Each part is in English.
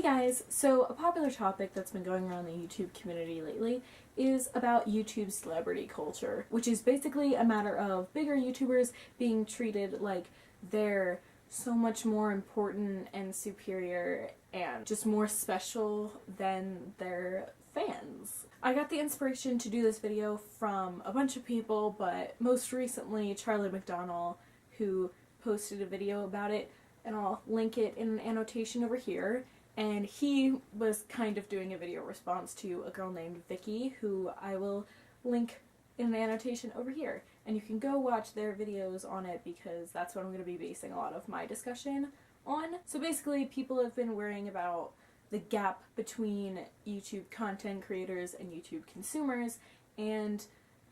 guys, so a popular topic that's been going around the YouTube community lately is about YouTube celebrity culture, which is basically a matter of bigger YouTubers being treated like they're so much more important and superior and just more special than their fans. I got the inspiration to do this video from a bunch of people, but most recently Charlie McDonald, who posted a video about it, and I'll link it in an annotation over here. And he was kind of doing a video response to a girl named Vicky, who I will link in an annotation over here. And you can go watch their videos on it because that's what I'm going to be basing a lot of my discussion on. So basically, people have been worrying about the gap between YouTube content creators and YouTube consumers, and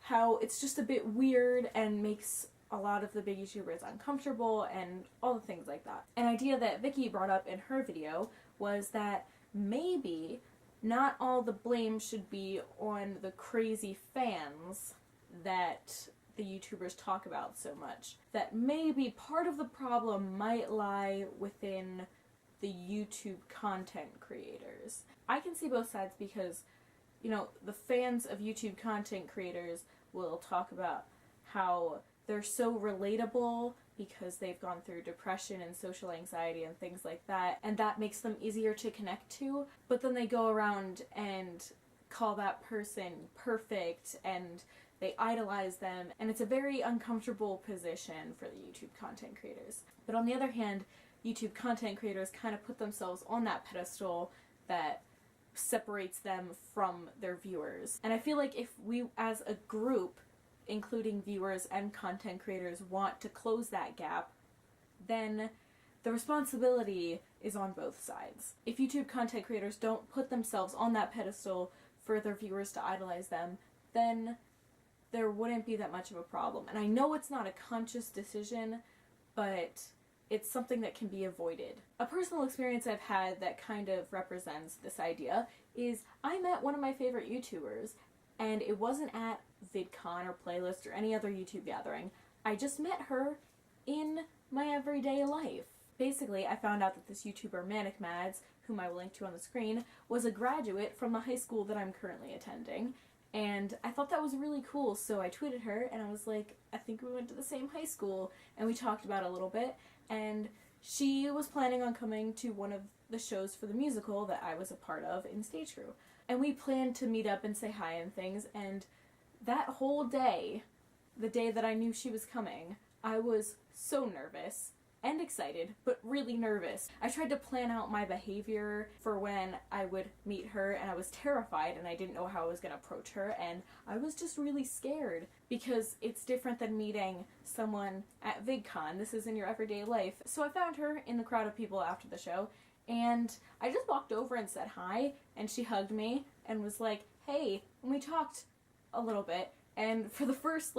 how it's just a bit weird and makes a lot of the big YouTubers uncomfortable and all the things like that. An idea that Vicky brought up in her video was that maybe not all the blame should be on the crazy fans that the YouTubers talk about so much. That maybe part of the problem might lie within the YouTube content creators. I can see both sides because, you know, the fans of YouTube content creators will talk about how they're so relatable because they've gone through depression and social anxiety and things like that, and that makes them easier to connect to, but then they go around and call that person perfect and they idolize them, and it's a very uncomfortable position for the YouTube content creators. But on the other hand, YouTube content creators kind of put themselves on that pedestal that separates them from their viewers. And I feel like if we as a group, including viewers and content creators, want to close that gap, then the responsibility is on both sides. If YouTube content creators don't put themselves on that pedestal for their viewers to idolize them, then there wouldn't be that much of a problem. And I know it's not a conscious decision, but it's something that can be avoided. A personal experience I've had that kind of represents this idea is I met one of my favorite YouTubers, and it wasn't at VidCon or Playlist or any other YouTube gathering. I just met her in my everyday life. Basically, I found out that this YouTuber, Manic Mads, whom I will link to on the screen, was a graduate from the high school that I'm currently attending, and I thought that was really cool, so I tweeted her, and I was like, I think we went to the same high school, and we talked about it a little bit, and she was planning on coming to one of the shows for the musical that I was a part of in stage crew. And we planned to meet up and say hi and things, and that whole day, the day that I knew she was coming, I was so nervous and excited, but really nervous. I tried to plan out my behavior for when I would meet her, and I was terrified and I didn't know how I was going to approach her, and I was just really scared because it's different than meeting someone at VidCon. This is in your everyday life. So I found her in the crowd of people after the show, and I just walked over and said hi, and she hugged me and was like, hey, and we talked a little bit, and for the first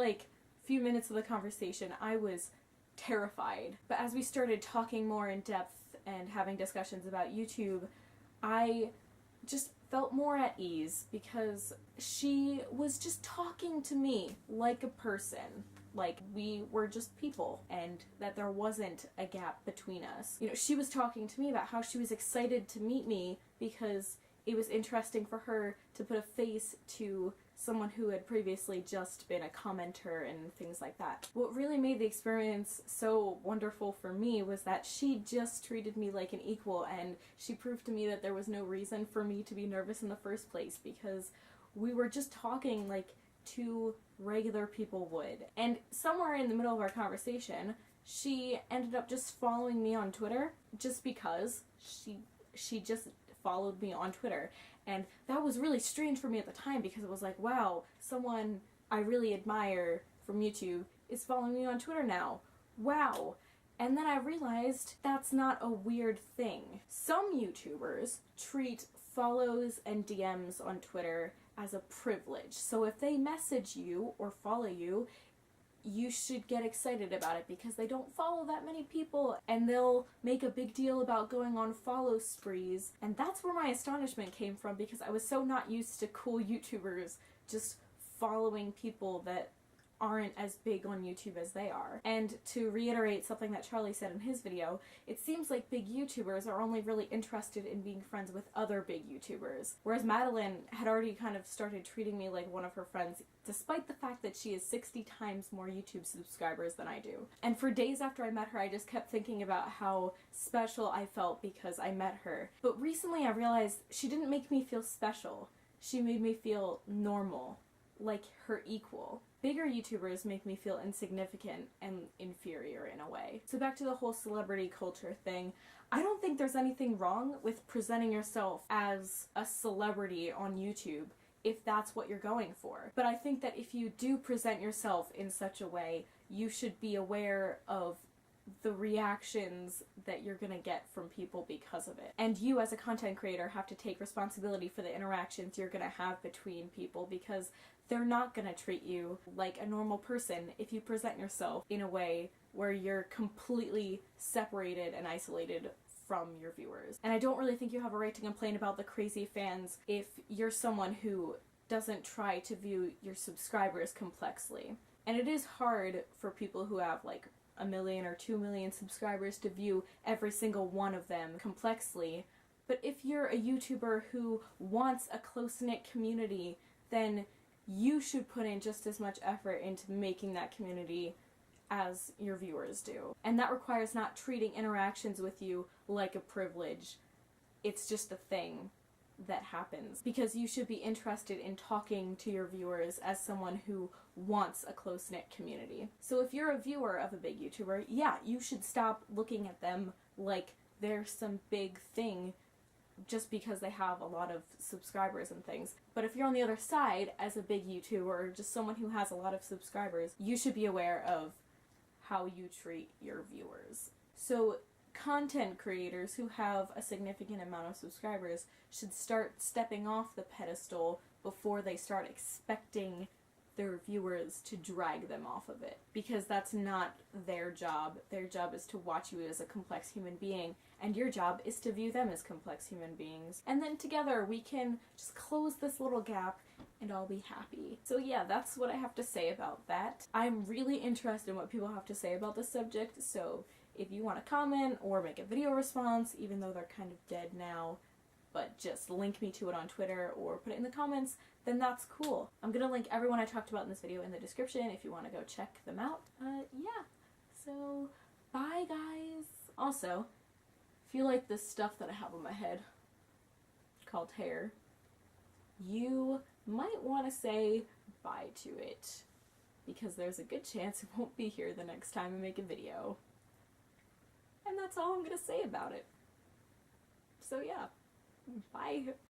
few minutes of the conversation I was terrified. But as we started talking more in depth and having discussions about YouTube, I just felt more at ease because she was just talking to me like a person. Like we were just people, and that there wasn't a gap between us. You know, she was talking to me about how she was excited to meet me because it was interesting for her to put a face to someone who had previously just been a commenter and things like that. What really made the experience so wonderful for me was that she just treated me like an equal, and she proved to me that there was no reason for me to be nervous in the first place because we were just talking like two regular people would. And somewhere in the middle of our conversation, she ended up just following me on Twitter just because she just followed me on Twitter. And that was really strange for me at the time because it was like, wow, someone I really admire from YouTube is following me on Twitter now. Wow. And then I realized that's not a weird thing. Some YouTubers treat follows and DMs on Twitter as a privilege. So if they message you or follow you, you should get excited about it because they don't follow that many people, and they'll make a big deal about going on follow sprees. And that's where my astonishment came from because I was so not used to cool YouTubers just following people that aren't as big on YouTube as they are. And to reiterate something that Charlie said in his video, it seems like big YouTubers are only really interested in being friends with other big YouTubers. Whereas Madeline had already kind of started treating me like one of her friends, despite the fact that she has 60 times more YouTube subscribers than I do. And for days after I met her, I just kept thinking about how special I felt because I met her. But recently I realized she didn't make me feel special. She made me feel normal, like her equal. Bigger YouTubers make me feel insignificant and inferior in a way. So back to the whole celebrity culture thing, I don't think there's anything wrong with presenting yourself as a celebrity on YouTube if that's what you're going for. But I think that if you do present yourself in such a way, you should be aware of the reactions that you're gonna get from people because of it. And you as a content creator have to take responsibility for the interactions you're gonna have between people, because they're not gonna treat you like a normal person if you present yourself in a way where you're completely separated and isolated from your viewers. And I don't really think you have a right to complain about the crazy fans if you're someone who doesn't try to view your subscribers complexly. And it is hard for people who have like 1 million or 2 million subscribers to view every single one of them complexly. But if you're a YouTuber who wants a close-knit community, then you should put in just as much effort into making that community as your viewers do. And that requires not treating interactions with you like a privilege. It's just a thing that happens, because you should be interested in talking to your viewers as someone who wants a close-knit community. So if you're a viewer of a big YouTuber, yeah, you should stop looking at them like they're some big thing just because they have a lot of subscribers and things. But if you're on the other side as a big YouTuber or just someone who has a lot of subscribers, you should be aware of how you treat your viewers. So content creators who have a significant amount of subscribers should start stepping off the pedestal before they start expecting their viewers to drag them off of it, because that's not their job. Their job is to watch you as a complex human being, and your job is to view them as complex human beings. And then together we can just close this little gap and I'll be happy. So yeah, that's what I have to say about that. I'm really interested in what people have to say about this subject, so if you want to comment or make a video response, even though they're kind of dead now, but just link me to it on Twitter or put it in the comments, then that's cool. I'm gonna link everyone I talked about in this video in the description if you want to go check them out. Yeah. So, bye guys! Also, if you like this stuff that I have on my head, called hair, you might want to say bye to it, because there's a good chance it won't be here the next time I make a video. And that's all I'm gonna say about it. So yeah, bye.